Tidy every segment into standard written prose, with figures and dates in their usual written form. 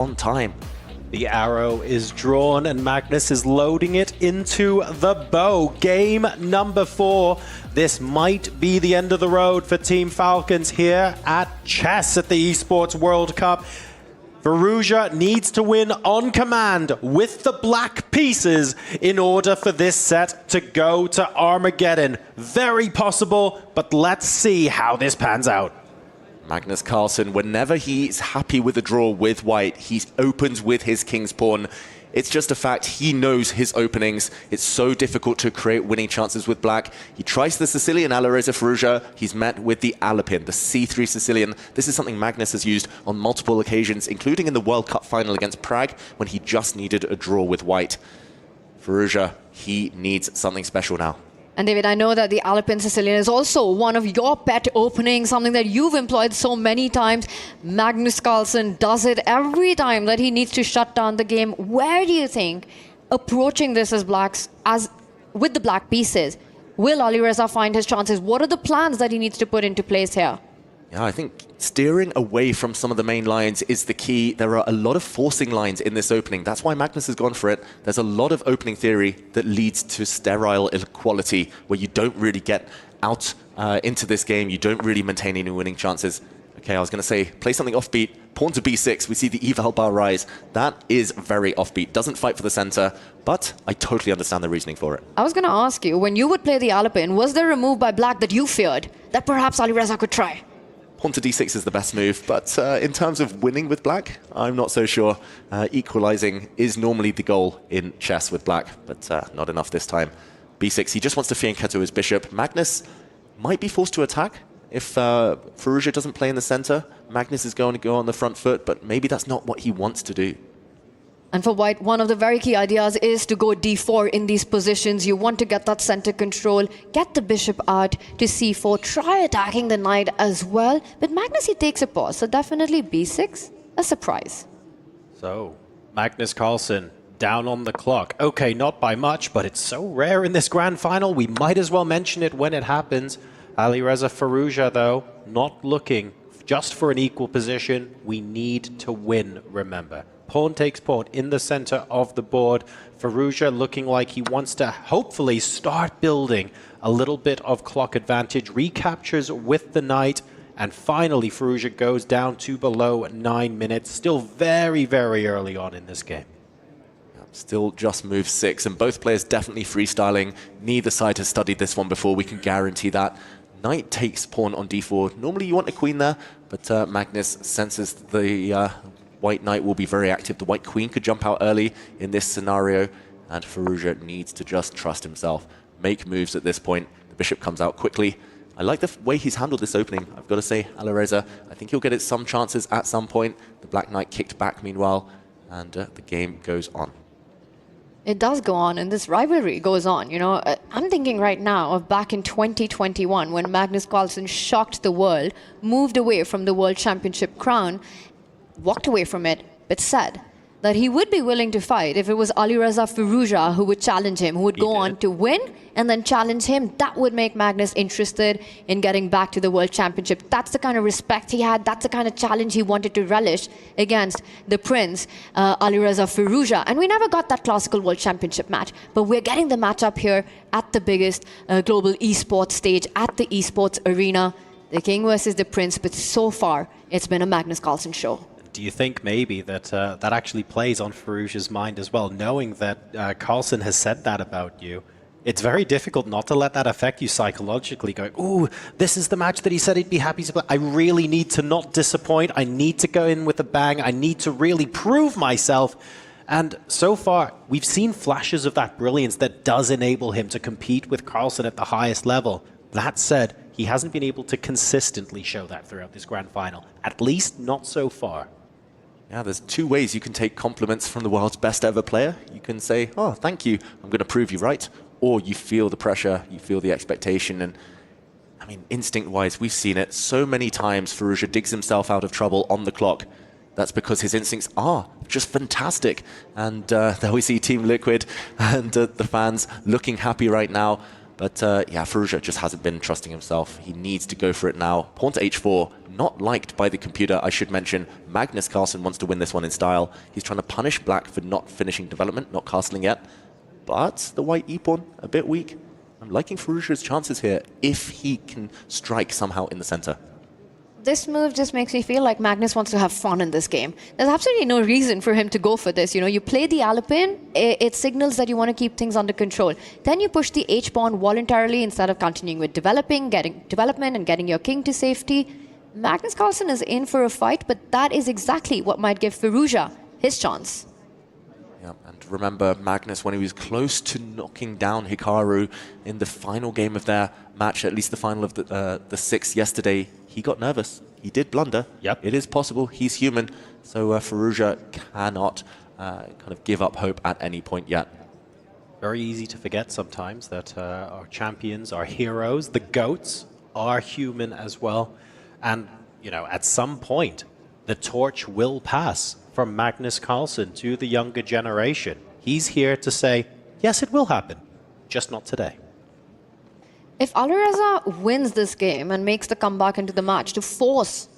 on time. The arrow is drawn and Magnus is loading it into the bow. Game number 4. This might be the end of the road for Team Falcons here at chess at the Esports World Cup. Firouzja needs to win on command with the black pieces in order for this set to go to Armageddon. Very possible, but let's see how this pans out. Magnus Carlsen, whenever he's happy with a draw with white, he opens with his king's pawn. It's just a fact, he knows his openings. It's so difficult to create winning chances with black. He tries the Sicilian Alireza Firouzja. He's met with the Alipin, the C3 Sicilian. This is something Magnus has used on multiple occasions, including in the World Cup final against Prague, when he just needed a draw with white. Firouzja, he needs something special now. And David, I know that the Alipin Sicilian is also one of your pet openings, something that you've employed so many times. Magnus Carlsen does it every time that he needs to shut down the game. Where do you think, approaching this as blacks, with the black pieces, will Alireza find his chances? What are the plans that he needs to put into place here? Yeah, I think steering away from some of the main lines is the key. There are a lot of forcing lines in this opening. That's why Magnus has gone for it. There's a lot of opening theory that leads to sterile equality, where you don't really get out into this game. You don't really maintain any winning chances. Okay, I was going to say, play something offbeat. Pawn to b6, we see the eval bar rise. That is very offbeat. Doesn't fight for the center, but I totally understand the reasoning for it. I was going to ask you, when you would play the Alipin, was there a move by black that you feared that perhaps Alireza could try? Pawn to d6 is the best move, but in terms of winning with black, I'm not so sure. Equalizing is normally the goal in chess with black, but not enough this time. b6, he just wants to fianchetto his bishop. Magnus might be forced to attack if Firouzja doesn't play in the center. Magnus is going to go on the front foot, but maybe that's not what he wants to do. And for white, one of the very key ideas is to go d4 in these positions. You want to get that center control, get the bishop out to c4, try attacking the knight as well. But Magnus, he takes a pause, so definitely b6, a surprise. So, Magnus Carlsen down on the clock. Okay, not by much, but it's so rare in this grand final, we might as well mention it when it happens. Alireza Firouzja, though, not looking just for an equal position. We need to win, remember. Pawn takes pawn in the center of the board. Firouzja looking like he wants to hopefully start building a little bit of clock advantage. Recaptures with the knight. And finally, Firouzja goes down to below 9 minutes. Still very, very early on in this game. Still just move 6, and both players definitely freestyling. Neither side has studied this one before, we can guarantee that. Knight takes pawn on d4. Normally you want a queen there, but Magnus senses the white knight will be very active. The white queen could jump out early in this scenario, and Firouzja needs to just trust himself, make moves at this point. The bishop comes out quickly. I like the way he's handled this opening, I've got to say, Alireza. I think he'll get it some chances at some point. The black knight kicked back meanwhile, and the game goes on. It does go on, and this rivalry goes on. You know, I'm thinking right now of back in 2021 when Magnus Carlsen shocked the world, moved away from the World Championship crown, walked away from it, but said that he would be willing to fight if it was Alireza Firouzja who would challenge him, who would go on to win and then challenge him. That would make Magnus interested in getting back to the World Championship. That's the kind of respect he had. That's the kind of challenge he wanted to relish against the prince, Alireza Firouzja. And we never got that classical World Championship match, but we're getting the matchup here at the biggest global esports stage, at the esports arena. The king versus the prince, but so far, it's been a Magnus Carlsen show. Do you think maybe that that actually plays on Firouzja's mind as well, knowing that Carlsen has said that about you? It's very difficult not to let that affect you psychologically, going, ooh, this is the match that he said he'd be happy to play. I really need to not disappoint. I need to go in with a bang. I need to really prove myself. And so far, we've seen flashes of that brilliance that does enable him to compete with Carlsen at the highest level. That said, he hasn't been able to consistently show that throughout this grand final, at least not so far. Yeah, there's two ways you can take compliments from the world's best ever player. You can say, oh, thank you, I'm going to prove you right. Or you feel the pressure, you feel the expectation. And I mean, instinct-wise, we've seen it so many times. Firouzja digs himself out of trouble on the clock. That's because his instincts are just fantastic. And there we see Team Liquid and the fans looking happy right now. But yeah, Firouzja just hasn't been trusting himself. He needs to go for it now. Pawn to h4, not liked by the computer, I should mention. Magnus Carlsen wants to win this one in style. He's trying to punish black for not finishing development, not castling yet. But the white e-pawn, a bit weak. I'm liking Firouzja's chances here if he can strike somehow in the center. This move just makes me feel like Magnus wants to have fun in this game. There's absolutely no reason for him to go for this. You know, you play the Alipin, it signals that you want to keep things under control. Then you push the H-pawn voluntarily instead of continuing with getting development and getting your king to safety. Magnus Carlsen is in for a fight, but that is exactly what might give Firouzja his chance. Yeah, and remember Magnus, when he was close to knocking down Hikaru in the final game of their match, at least the final of the sixth yesterday, he got nervous. He did blunder. Yep. It is possible. He's human. So Firouzja cannot kind of give up hope at any point yet. Very easy to forget sometimes that our champions, our heroes, the GOATs, are human as well. And, you know, at some point, the torch will pass from Magnus Carlsen to the younger generation. He's here to say, yes, it will happen, just not today. If Alireza wins this game and makes the comeback into the match to force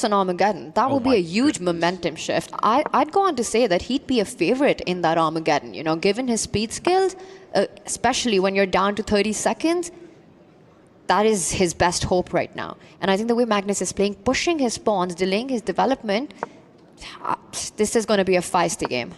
an Armageddon, that would be a huge momentum shift. I'd go on to say that he'd be a favorite in that Armageddon. You know, given his speed skills, especially when you're down to 30 seconds, that is his best hope right now. And I think the way Magnus is playing, pushing his pawns, delaying his development, this is going to be a feisty game.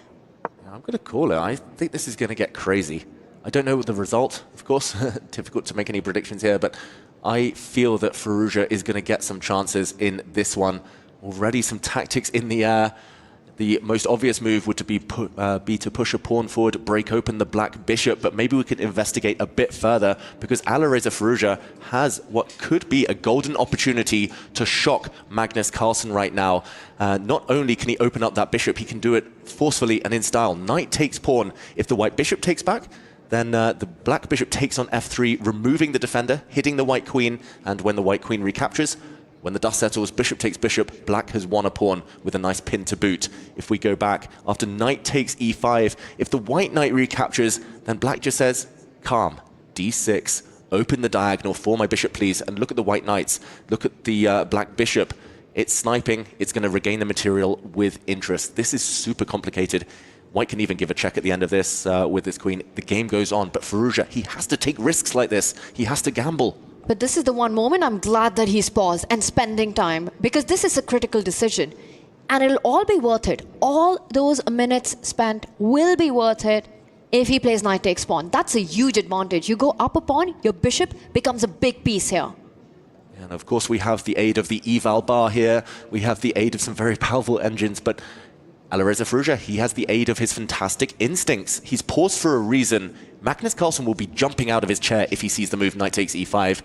I'm going to call it. I think this is going to get crazy. I don't know the result, of course. Difficult to make any predictions here, but I feel that Firouzja is going to get some chances in this one. Already some tactics in the air. The most obvious move would be to push a pawn forward, break open the black bishop, but maybe we could investigate a bit further because Alireza Firouzja has what could be a golden opportunity to shock Magnus Carlsen right now. Not only can he open up that bishop, he can do it forcefully and in style. Knight takes pawn. If the white bishop takes back, then the black bishop takes on f3, removing the defender, hitting the white queen, and when the white queen recaptures, when the dust settles, bishop takes bishop, black has won a pawn with a nice pin to boot. If we go back, after knight takes e5, if the white knight recaptures, then black just says, calm, d6, open the diagonal for my bishop, please, and look at the white knights. Look at the black bishop. It's sniping, it's going to regain the material with interest. This is super complicated. White can even give a check at the end of this with his queen. The game goes on, but Firouzja, he has to take risks like this. He has to gamble. But this is the one moment I'm glad that he's paused and spending time, because this is a critical decision. And it'll all be worth it. All those minutes spent will be worth it if he plays knight takes pawn. That's a huge advantage. You go up a pawn, your bishop becomes a big piece here. And of course we have the aid of the eval bar here. We have the aid of some very powerful engines, but Alireza Firouzja, he has the aid of his fantastic instincts. He's paused for a reason. Magnus Carlsen will be jumping out of his chair if he sees the move knight takes e5.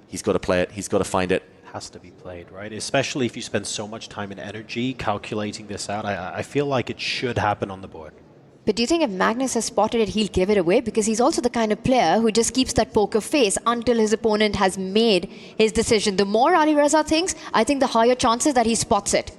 He's got to play it. He's got to find it. Has to be played, right? Especially if you spend so much time and energy calculating this out. I feel like it should happen on the board. But do you think if Magnus has spotted it, he'll give it away? Because he's also the kind of player who just keeps that poker face until his opponent has made his decision. The more Alireza thinks, I think the higher chances that he spots it.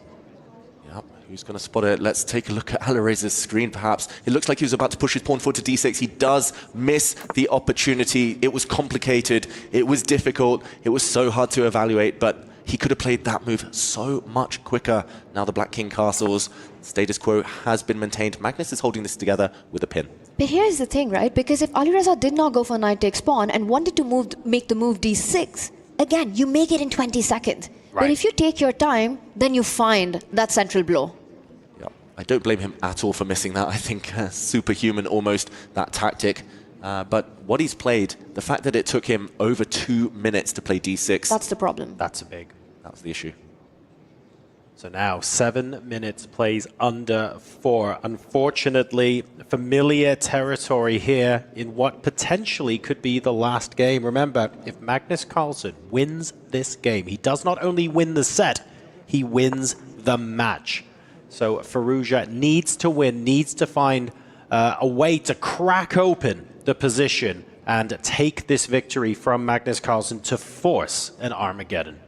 Who's going to spot it? Let's take a look at Alireza's screen, perhaps. It looks like he was about to push his pawn forward to d6. He does miss the opportunity. It was complicated. It was difficult. It was so hard to evaluate, but he could have played that move so much quicker. Now the black king castles. Status quo has been maintained. Magnus is holding this together with a pin. But here's the thing, right? Because if Alireza did not go for knight takes pawn and wanted to make the move d6, again, you make it in 20 seconds. Right. But if you take your time, then you find that central blow. Yeah, I don't blame him at all for missing that. I think superhuman almost, that tactic. But what he's played, the fact that it took him over 2 minutes to play d6. That's the problem. That's a big. That's the issue. So now 7 minutes plays under 4. Unfortunately, familiar territory here in what potentially could be the last game. Remember, if Magnus Carlsen wins this game, he does not only win the set, he wins the match. So Firouzja needs to win, needs to find a way to crack open the position and take this victory from Magnus Carlsen to force an Armageddon.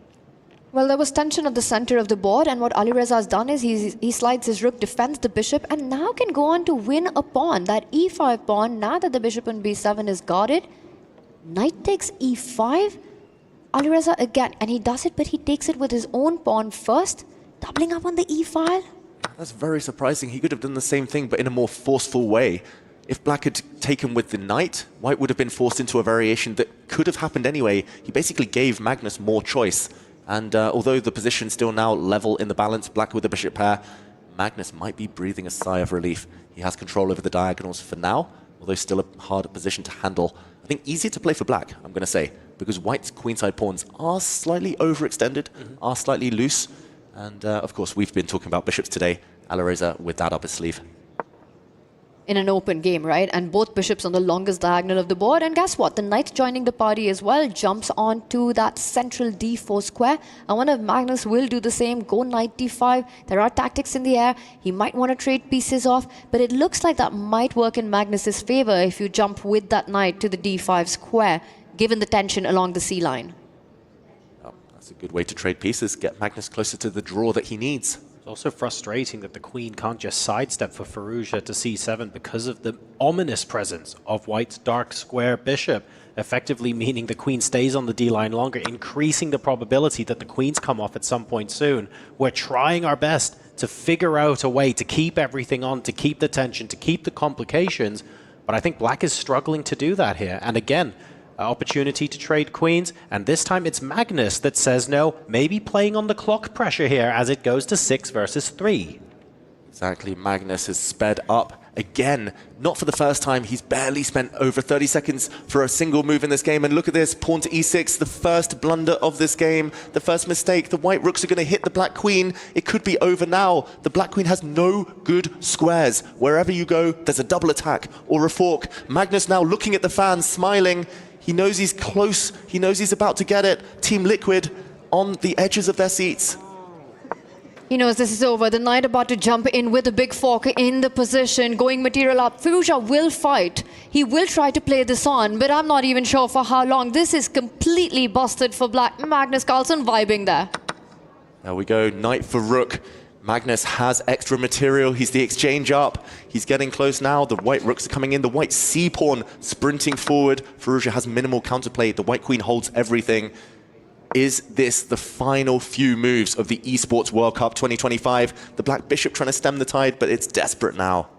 Well, there was tension at the center of the board, and what Alireza has done is he slides his rook, defends the bishop, and now can go on to win a pawn. That e5 pawn, now that the bishop on b7 is guarded, Knight takes e5. Alireza again, and he does it, but he takes it with his own pawn first, doubling up on the e-file. That's very surprising. He could have done the same thing, but in a more forceful way. If black had taken with the knight, white would have been forced into a variation that could have happened anyway. He basically gave Magnus more choice. And although the position's still now level in the balance, black with the bishop pair, Magnus might be breathing a sigh of relief. He has control over the diagonals for now, although still a hard position to handle. I think easier to play for black, I'm going to say, because white's queenside pawns are slightly overextended, are slightly loose. And of course, we've been talking about bishops today. Alireza with that up his sleeve. In an open game, right? And both bishops on the longest diagonal of the board. And guess what? The knight joining the party as well jumps onto that central d4 square. I wonder if Magnus will do the same. Go knight d5. There are tactics in the air. He might want to trade pieces off. But it looks like that might work in Magnus's favor if you jump with that knight to the d5 square, given the tension along the c line. Oh, that's a good way to trade pieces. Get Magnus closer to the draw that he needs. It's also frustrating that the queen can't just sidestep for Firouzja to c7 because of the ominous presence of white's dark square bishop, effectively meaning the queen stays on the d-line longer, increasing the probability that the queens come off at some point soon. We're trying our best to figure out a way to keep everything on, to keep the tension, to keep the complications, but I think black is struggling to do that here. And again, opportunity to trade queens, and this time it's Magnus that says no, maybe playing on the clock pressure here as it goes to 6 versus 3. Exactly, Magnus has sped up again. Not for the first time, he's barely spent over 30 seconds for a single move in this game, and look at this, pawn to e6, the first blunder of this game, the first mistake. The white rooks are going to hit the black queen. It could be over now. The black queen has no good squares. Wherever you go, there's a double attack or a fork. Magnus now looking at the fans, smiling. He knows he's close. He knows he's about to get it. Team Liquid on the edges of their seats. He knows this is over. The knight about to jump in with a big fork in the position, going material up. Firouzja will fight. He will try to play this on, but I'm not even sure for how long. This is completely busted for black. Magnus Carlsen vibing there. There we go, knight for rook. Magnus has extra material. He's the exchange up. He's getting close now. The white rooks are coming in. The white c-pawn sprinting forward. Firouzja has minimal counterplay. The white queen holds everything. Is this the final few moves of the Esports World Cup 2025? The black bishop trying to stem the tide, but it's desperate now.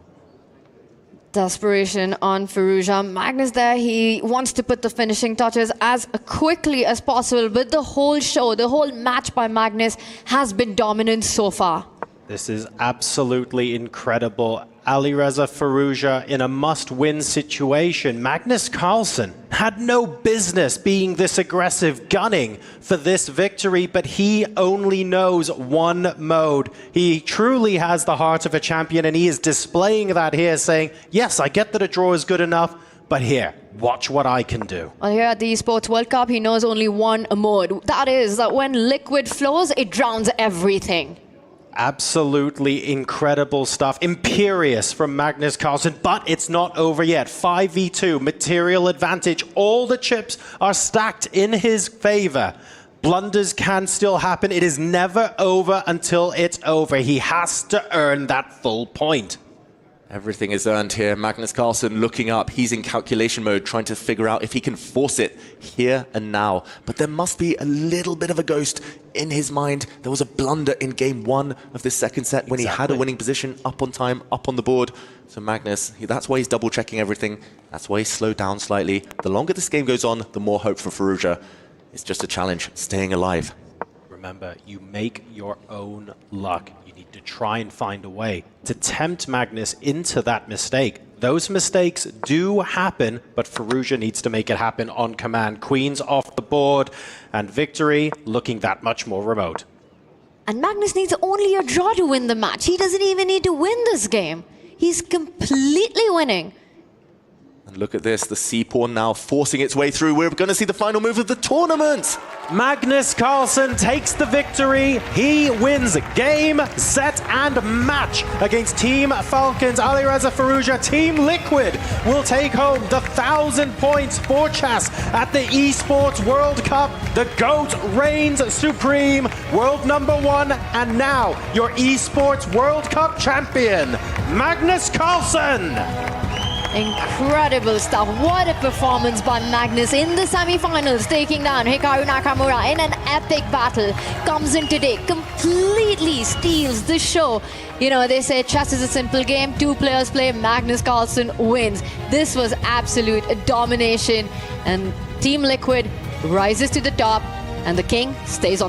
Desperation on Firouzja. Magnus there, he wants to put the finishing touches as quickly as possible, but the whole show, the whole match by Magnus has been dominant so far. This is absolutely incredible. Alireza Firouzja in a must-win situation. Magnus Carlsen had no business being this aggressive, gunning for this victory, but he only knows one mode. He truly has the heart of a champion, and he is displaying that here, saying, yes, I get that a draw is good enough, but here, watch what I can do. Well, here at the Esports World Cup, he knows only one mode. That is that when liquid flows, it drowns everything. Absolutely incredible stuff. Imperious from Magnus Carlsen, but it's not over yet. 5v2, material advantage. All the chips are stacked in his favor. Blunders can still happen. It is never over until it's over. He has to earn that full point. Everything is earned here. Magnus Carlsen looking up. He's in calculation mode, trying to figure out if he can force it here and now. But there must be a little bit of a ghost in his mind. There was a blunder in game one of this second set when he had a winning position, up on time, up on the board. So Magnus, that's why he's double checking everything. That's why he's slowed down slightly. The longer this game goes on, the more hope for Firouzja. It's just a challenge, staying alive. Remember, you make your own luck. You need to try and find a way to tempt Magnus into that mistake. Those mistakes do happen, but Firouzja needs to make it happen on command. Queens off the board, and victory looking that much more remote. And Magnus needs only a draw to win the match. He doesn't even need to win this game. He's completely winning. And look at this, the c-pawn now forcing its way through. We're going to see the final move of the tournament. Magnus Carlsen takes the victory. He wins game, set, and match against Team Falcons. Alireza Firouzja, Team Liquid, will take home the 1,000 points for chess at the Esports World Cup. The GOAT reigns supreme, world #1, and now your Esports World Cup champion, Magnus Carlsen. Incredible stuff. What a performance by Magnus in the semi-finals, taking down Hikaru Nakamura in an epic battle. Comes in today, completely steals the show. You know, they say chess is a simple game. 2 players play, Magnus Carlsen wins. This was absolute domination, and Team Liquid rises to the top, and the king stays on the